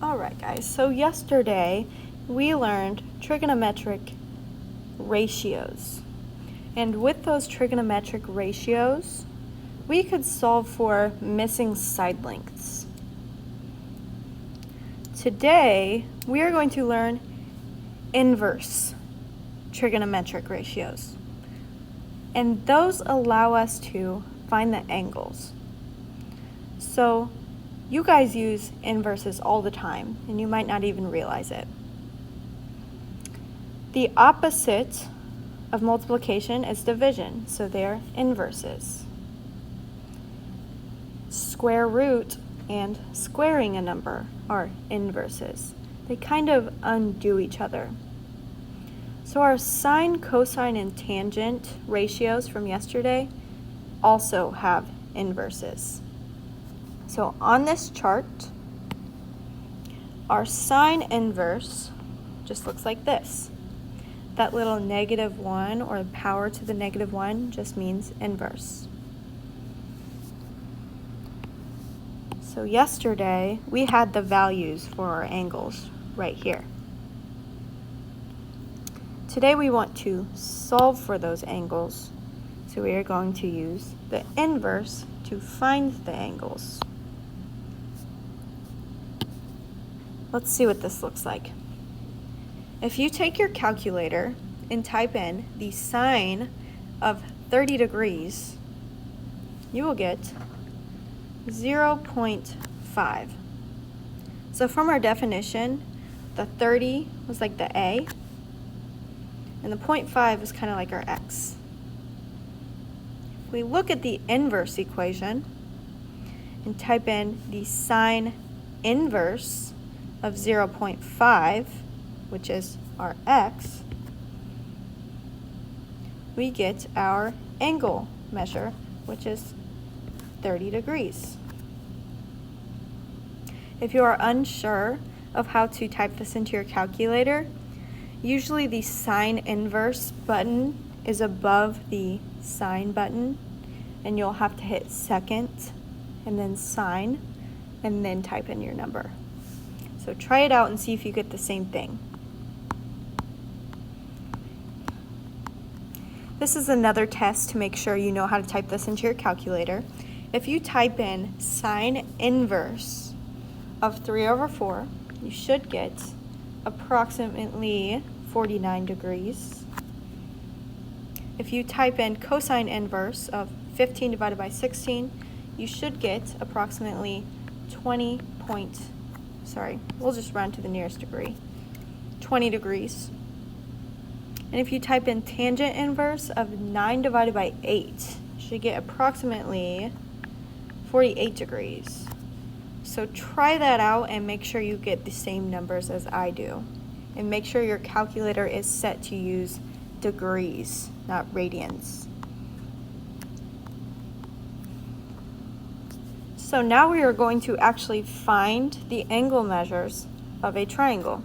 Alright guys, so yesterday we learned trigonometric ratios. And with those trigonometric ratios, we could solve for missing side lengths. Today, we are going to learn inverse trigonometric ratios. And those allow us to find the angles. So you guys use inverses all the time, and you might not even realize it. The opposite of multiplication is division, so they're inverses. Square root and squaring a number are inverses. They kind of undo each other. So our sine, cosine, and tangent ratios from yesterday also have inverses. So on this chart, our sine inverse just looks like this. That little -1 or power to the -1 just means inverse. So yesterday, we had the values for our angles right here. Today we want to solve for those angles, so we are going to use the inverse to find the angles. Let's see what this looks like. If you take your calculator and type in the sine of 30 degrees, you will get 0.5. So from our definition, the 30 was like the A, and the 0.5 is kind of like our X. If we look at the inverse equation and type in the sine inverse of 0.5, which is our X, we get our angle measure, which is 30 degrees. If you are unsure of how to type this into your calculator, usually the sine inverse button is above the sine button, and you'll have to hit second and then sine and then type in your number. So try it out and see if you get the same thing. This is another test to make sure you know how to type this into your calculator. If you type in sine inverse of 3/4, you should get approximately 49 degrees. If you type in cosine inverse of 15 divided by 16, you should get approximately we'll just round to the nearest degree, 20 degrees. And if you type in tangent inverse of 9 divided by 8, you should get approximately 48 degrees. So try that out and make sure you get the same numbers as I do. And make sure your calculator is set to use degrees, not radians. So now we are going to actually find the angle measures of a triangle.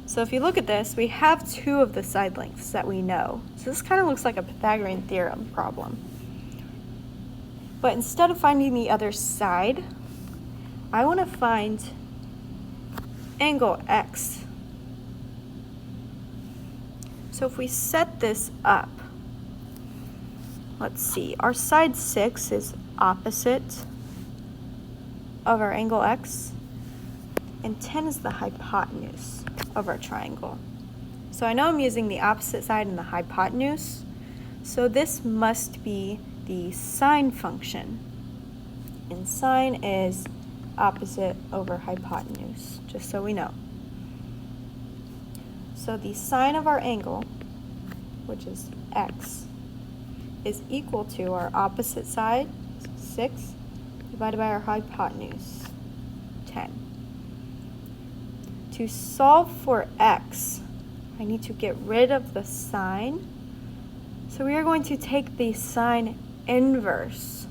So if you look at this, we have two of the side lengths that we know. So this kind of looks like a Pythagorean theorem problem. But instead of finding the other side, I want to find angle X. So if we set this up, let's see, our side 6 is opposite of our angle X, and 10 is the hypotenuse of our triangle. So I know I'm using the opposite side and the hypotenuse, so this must be the sine function. And sine is opposite over hypotenuse, just so we know. So the sine of our angle, which is X, is equal to our opposite side, 6, divided by our hypotenuse, 10. To solve for X, I need to get rid of the sine. So we are going to take the sine inverse.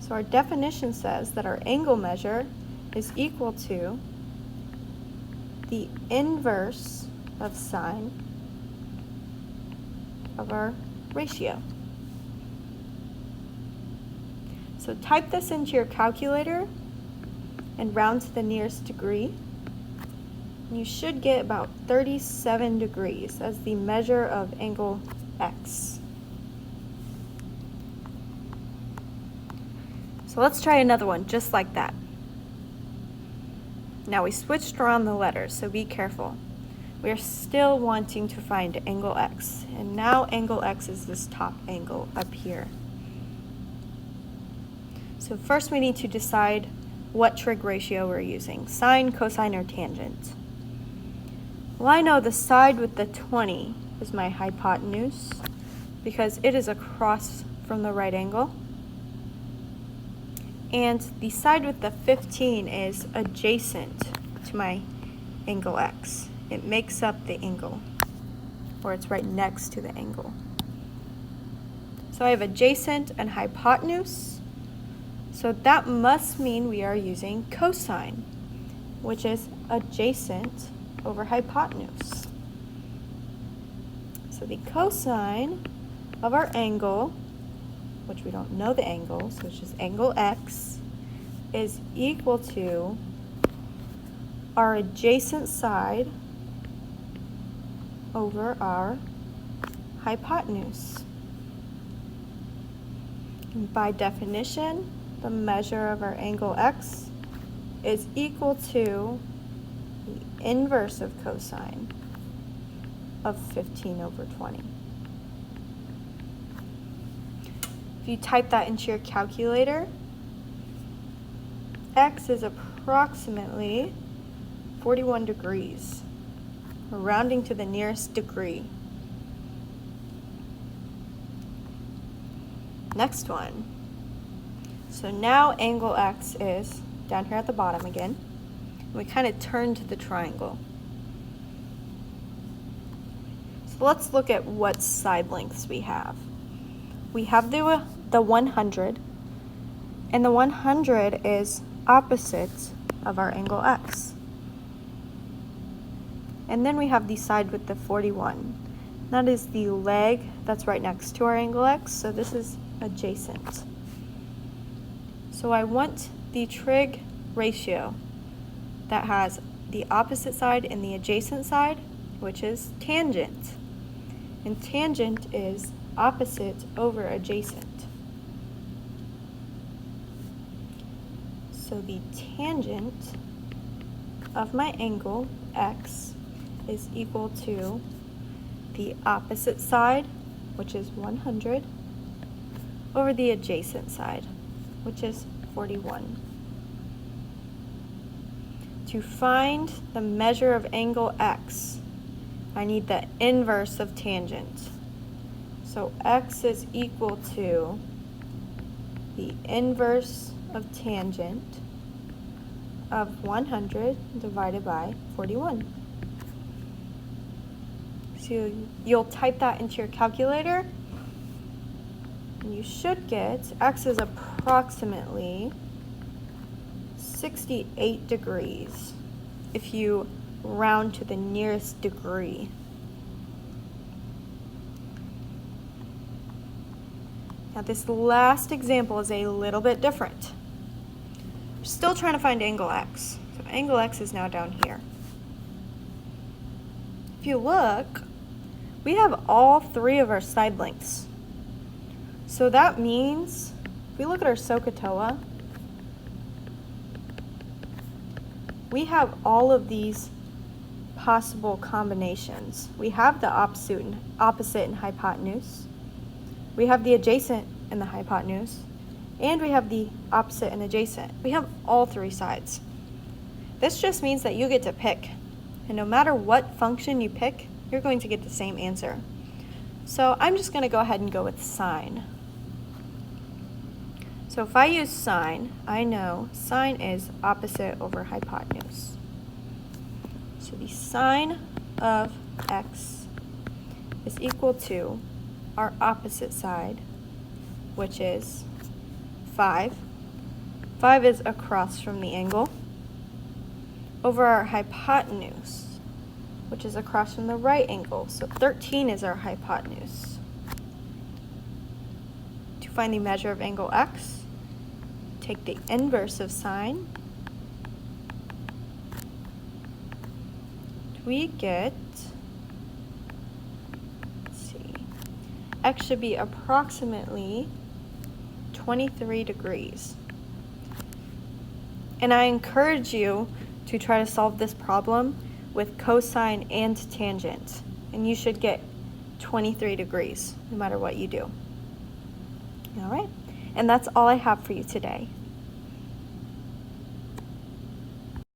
So our definition says that our angle measure is equal to the inverse of sine of our ratio. So type this into your calculator and round to the nearest degree. You should get about 37 degrees as the measure of angle X. So let's try another one just like that. Now we switched around the letters, so be careful. We're still wanting to find angle X, and now angle X is this top angle up here. So first we need to decide what trig ratio we're using, sine, cosine, or tangent. Well, I know the side with the 20 is my hypotenuse because it is across from the right angle. And the side with the 15 is adjacent to my angle X. It makes up the angle, or it's right next to the angle. So I have adjacent and hypotenuse. So that must mean we are using cosine, which is adjacent over hypotenuse. So the cosine of our angle, which we don't know the angle, so it's just angle X, is equal to our adjacent side over our hypotenuse. And by definition, the measure of our angle X is equal to the inverse of cosine of 15 over 20. If you type that into your calculator, X is approximately 41 degrees. We're rounding to the nearest degree. Next one. So now angle X is down here at the bottom again. We kind of turn to the triangle. So let's look at what side lengths we have. We have the 100, and the 100 is opposite of our angle X. And then we have the side with the 41. That is the leg that's right next to our angle X, so this is adjacent. So I want the trig ratio that has the opposite side and the adjacent side, which is tangent. And tangent is opposite over adjacent. So the tangent of my angle X is equal to the opposite side, which is 100, over the adjacent side, which is 41. To find the measure of angle X, I need the inverse of tangent. So X is equal to the inverse of tangent of 100 divided by 41. So you'll type that into your calculator, and you should get X is approximately 68 degrees if you round to the nearest degree. Now this last example is a little bit different. We're still trying to find angle X. So angle X is now down here. If you look, we have all three of our side lengths. So that means, if we look at our SOHCAHTOA, we have all of these possible combinations. We have the opposite and hypotenuse. We have the adjacent and the hypotenuse. And we have the opposite and adjacent. We have all three sides. This just means that you get to pick. And no matter what function you pick, you're going to get the same answer. So I'm just going to go ahead and go with sine. So if I use sine, I know sine is opposite over hypotenuse. So the sine of X is equal to our opposite side, which is 5. 5 is across from the angle, over our hypotenuse, which is across from the right angle. So 13 is our hypotenuse. To find the measure of angle X, take the inverse of sine, we get, let's see, x should be approximately 23 degrees. And I encourage you to try to solve this problem with cosine and tangent. And you should get 23 degrees no matter what you do. All right, and that's all I have for you today.